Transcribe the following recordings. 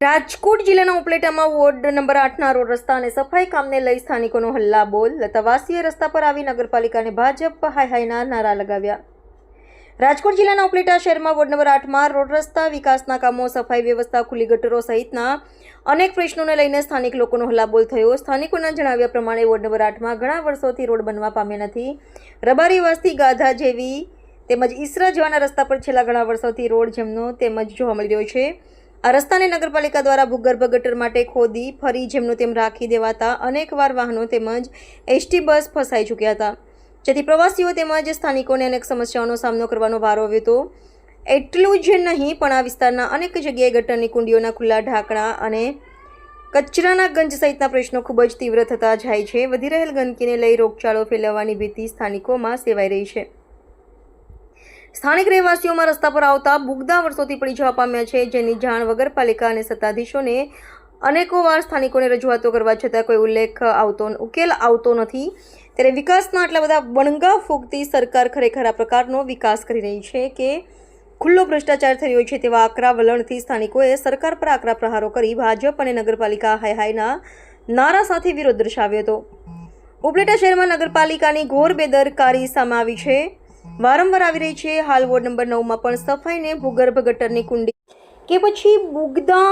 રાજકોટ જિલ્લાના ઉપલેટામાં ward number 8ના road રસ્તા અને સફાઈ કામને લઈ સ્થાનિકોનો હલ્લાબોલ. લતાવાસીએ રસ્તા પર આવી નગરપાલિકાને ભાજપ હાય હાયના નારા લગાવ્યા. રાજકોટ જિલ્લાના ઉપલેટા શહેરમાં વોર્ડ નંબર 8માં રોડ રસ્તા, વિકાસના કામો, સફાઈ વ્યવસ્થા, ખુલ્લી ગટરો સહિતના અનેક પ્રશ્નોને લઈને સ્થાનિક લોકોનો હલ્લાબોલ થયો. સ્થાનિકોના જણાવ્યા પ્રમાણે વોર્ડ નંબર 8માં ઘણા વર્ષોથી રોડ બનવા પામ્યા નથી. રબારી વાસથી ગાધા જેવી તેમજ ઈસરા જવાના રસ્તા પર છેલ્લા ઘણા વર્ષોથી રોડ જેમનો તેમજ જોવા મળી રહ્યો છે. આ રસ્તાને નગરપાલિકા દ્વારા ભૂગર્ભ ગટર માટે ખોદી ફરી જેમનું તેમ રાખી દેવાતા અનેકવાર વાહનો તેમજ એસટી બસ ફસાઈ ચૂક્યા હતા, જેથી પ્રવાસીઓ તેમજ સ્થાનિકોને અનેક સમસ્યાઓનો સામનો કરવાનો વારો આવ્યો હતો. એટલું જ નહીં પણ આ વિસ્તારના અનેક જગ્યાએ ગટરની કુંડીઓના ખુલ્લા ઢાંકણા અને કચરાના ગંજ સહિતના પ્રશ્નો ખૂબ જ તીવ્ર થતા જાય છે. વધી રહેલ ગંદકીને લઈ રોગચાળો ફેલાવવાની ભીતિ સ્થાનિકોમાં સેવાઈ રહી છે. સ્થાનિક રહેવાસીઓમાં રસ્તા પર આવતા બુગદા વર્ષોથી પડી જવા પામ્યા છે, જેની જાણ વગર પાલિકા અને સત્તાધીશોને અનેકોવાર સ્થાનિકોને રજૂઆતો કરવા છતાં કોઈ ઉકેલ આવતો નથી. ત્યારે વિકાસના આટલા બધા બણગા ફૂંકતી સરકાર ખરેખર આ પ્રકારનો વિકાસ કરી રહી છે કે ખુલ્લો ભ્રષ્ટાચાર થઈ રહ્યો છે, તેવા આકરા વલણથી સ્થાનિકોએ સરકાર પર આકરા પ્રહારો કરી ભાજપ અને નગરપાલિકા હાય હાયના નારા સાથે વિરોધ દર્શાવ્યો હતો. ઉપલેટા શહેરમાં નગરપાલિકાની ઘોર બેદરકારી સામે આવી છે, વારંવાર આવી રહી છે. હાલ વોર્ડ નંબર 9માં પણ સફાઈને ભૂગર્ભ ગટરની કુંડી કે પછી બુગદા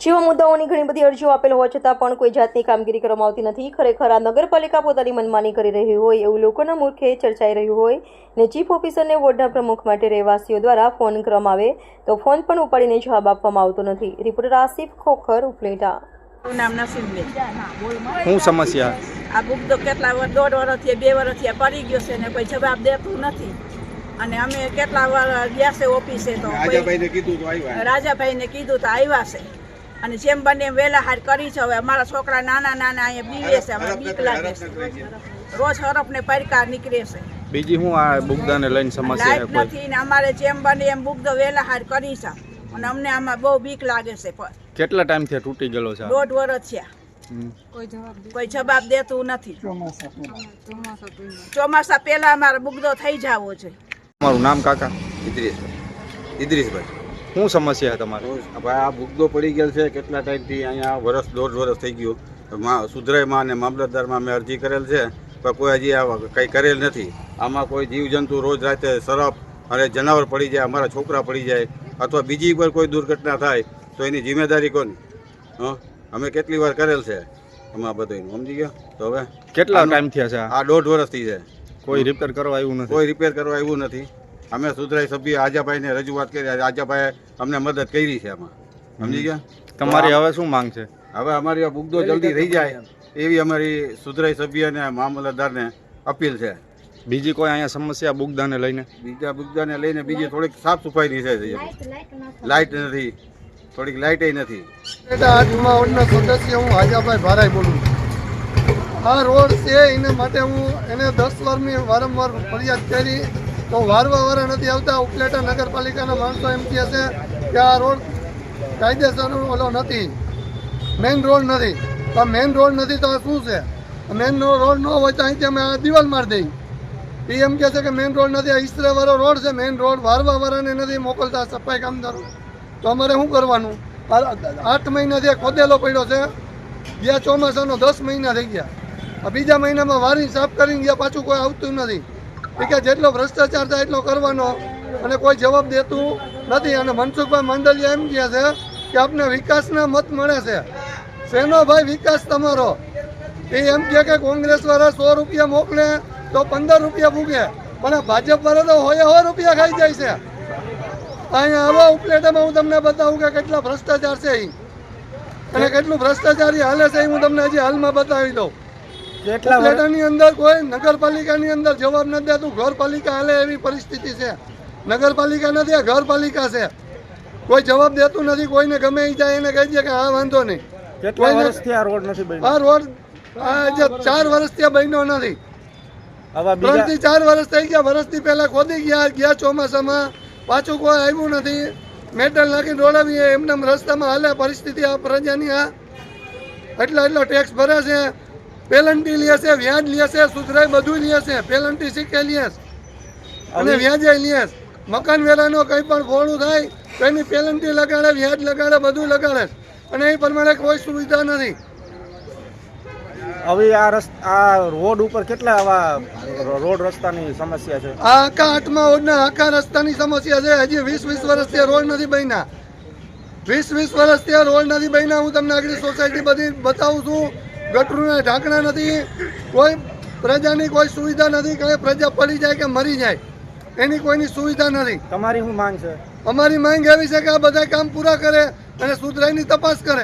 જેવા મુદ્દાઓની ઘણી બધી અરજીઓ આપેલ હોવા છતાં પણ કોઈ જાતની કામગીરી કરવામાં આવતી નથી. ખરેખર આ નગરપાલિકા પોતાની મનમાની કરી રહી હોય એવું લોકોના મુખે ચર્ચાઈ રહ્યું હોય ને ચીફ ઓફિસરને વોર્ડના પ્રમુખ માટે રહેવાસીઓ દ્વારા ફોન કરવામાં આવે તો ફોન પણ ઉપાડીને જવાબ આપવામાં આવતો નથી. રિપોર્ટર આસિફ ખોખર, ઉપલેટા. શું સમસ્યા? આ બુગદો કેટલા 1.5 વર્ષથી 2 વર્ષથી પડી ગયો છે ને કોઈ જવાબ દેતું નથી. અને અમે કેટલા વાર ગયા છે ઓફિસે તો રાજાભાઈને કીધું તો આવ્યા છે. અને જેમ બને એમ વહેલા હાર કરી છે. હવે અમારા છોકરા નાના અહીંયા બીવે છે, અમે બીક લાગે છે. રોજ હરફ ને પડકાર નીકળે છે. બીજી હું આ બુગદાને લઈને સમસ્યા લાઈટ નથી ને અમારે જેમ બને એમ બુગદો વહેલા હાર કરી છે અને અમને આમાં બહુ બીક લાગે છે. કેટલા ટાઈમથી તૂટી ગયેલો છે? 1.5 વર્ષ થયા. કોઈ જવાબ દેતું નથી. ચોમાસા પહેલા અમારે બુગદો થઈ જવો છે. તમારું નામ કાકા? ઇદ્રીસભાઈ. શું સમસ્યા તમારે? ભાઈ આ બુગદો પડી ગયેલ છે કેટલા ટાઈમથી, અહીંયા 1.5 વર્ષ થઈ ગયું. સુધરાઈમાં અને મામલતદારમાં મેં અરજી કરેલ છે પણ કોઈ હજી કંઈ કરેલ નથી. આમાં કોઈ જીવજંતુ રોજ રાતે સરફ અને જનાવર પડી જાય, અમારા છોકરા પડી જાય અથવા બીજી પર કોઈ દુર્ઘટના થાય તો એની જિમ્મેદારી કોની? અમે કેટલી વાર કરેલ છે આમાં બધું, સમજી ગયા? તો હવે કેટલા ટાઈમ થયા છે? આ 1.5 વર્ષથી છે. કોઈ રિપેર કરવા આવ્યું નથી? કોઈ રિપેર કરવા આવ્યું નથી. અમે સુધરાઈ સભ્ય આજાભાઈને રજૂઆત કરી, આજાભાઈએ અમને મદદ કરી છે આમાં, સમજી ગયા? તમારી હવે શું માંગ છે? હવે અમારી આ બુગદો જલ્દી થઈ જાય એવી અમારી સુધરાઈ સભ્ય અને મામલતદારને અપીલ છે. બીજી કોઈ અહીંયા સમસ્યા બુગદાને લઈને? બીજા બુગદાને લઈને બીજી થોડીક સાફ સફાઈની છે. લાઇટ નથી, થોડીક લાઇટે નથી. આજમાં વોર્ડના સદસ્ય હું હાજાભાઈ ભારાઈ બોલું. આ રોડ છે એને માટે હું એને 10 વારની વારંવાર ફરિયાદ કરી તો વારવા નથી આવતા. ઉપલેટા નગરપાલિકાના માણસો એમ કહે છે કે આ રોડ કાયદેસર ઓલો નથી, મેઇન રોડ નથી. તો મેઇન રોડ નથી તો શું છે? મેઇન રોડ ન હોય તો અહીંથી અમે આ દિવાલ મારી દઈ. એ એમ કહે છે કે મેઇન રોડ નથી, આ ઈસરાવાળો રોડ છે. મેઇન રોડ વારવાવાળાને નથી મોકલતા સફાઈ કામદારો. તો અમારે શું કરવાનું? 8 મહિનાથી ખોદેલો પડ્યો છે. ગયા ચોમાસાનો 10 મહિના થઈ ગયા. બીજા મહિનામાં વારી સાફ કરીને ગયા, પાછું કોઈ આવતું નથી. એ કે જેટલો ભ્રષ્ટાચાર થાય એટલો કરવાનો અને કોઈ જવાબ દેતું નથી. અને મનસુખભાઈ માંડલિયા એમ કહે છે કે આપને વિકાસના મત મળે છે. શેનો ભાઈ વિકાસ તમારો? એ એમ કહે કે કોંગ્રેસવાળા 100 રૂપિયા મોકલે તો 15 રૂપિયા ભૂગે, પણ ભાજપવાળા તો 100 રૂપિયા ખાઈ જાય છે. અહીંયા આવા ઉપલેટામાં હું તમને બતાવું કે કેટલા ભ્રષ્ટાચાર છે અને કેટલું ભ્રષ્ટાચારી હાલે છે. હું તમને હજી હાલમાં બતાવી દઉં. ઉપલેટાની અંદર કોઈ નગરપાલિકાની અંદર જવાબ નથી દેતું. ઘરપાલિકા હાલે એવી પરિસ્થિતિ છે. નગરપાલિકા નથી, ઘરપાલિકા છે. કોઈ જવાબ દેતું નથી. કોઈને ગમે એ જાય એને કહી દે કે હા વાંધો નહીં. કેટલા વર્ષથી આ રોડ નથી બન્યો? આ રોડ 4 વર્ષથી બન્યો નથી. 3 થી 4 વર્ષ થઈ ગયા. વર્ષથી પહેલા ખોદી ગયા ચોમાસામાં પાછું કોઈ આવ્યું નથી. મેટલ નાખીને રોડાવીએ એમને રસ્તામાં હાલે. પરિસ્થિતિ આ પ્રજાની આ એટલો ટેક્સ ભરે છે, પેનલ્ટી લે છે, વ્યાજ લે છે, સુધરાઈ બધું લે છે. પેનલ્ટી શીખે લે અને વ્યાજે લે. મકાન વેરાનો કંઈ પણ ફોડું થાય તો એની પેનલ્ટી લગાડે, વ્યાજ લગાડે, બધું લગાડે. અને એ પ્રમાણે કોઈ સુવિધા નથી. હવે આ રોડ ઉપર કેટલા આવા રોડ રસ્તાની સમસ્યા છે? આ આખા 8મા વોર્ડના આખા રસ્તાની સમસ્યા છે. હજી 20 વર્ષથી આ રોડ નથી બન્યા. 20 વર્ષથી આ રોડ નથી બન્યા. હું તમને આગળ સોસાયટી બધી બતાવું છું. ગટરના ઢાંકણા નથી, કોઈ પ્રજાની કોઈ સુવિધા નથી. કે પ્રજા પડી જાય કે મરી જાય એની કોઈની સુવિધા નથી. તમારી શું માંગ છે? અમારી માંગ એવી છે કે આ બધા કામ પૂરા કરે અને સુધરાઈની તપાસ કરે.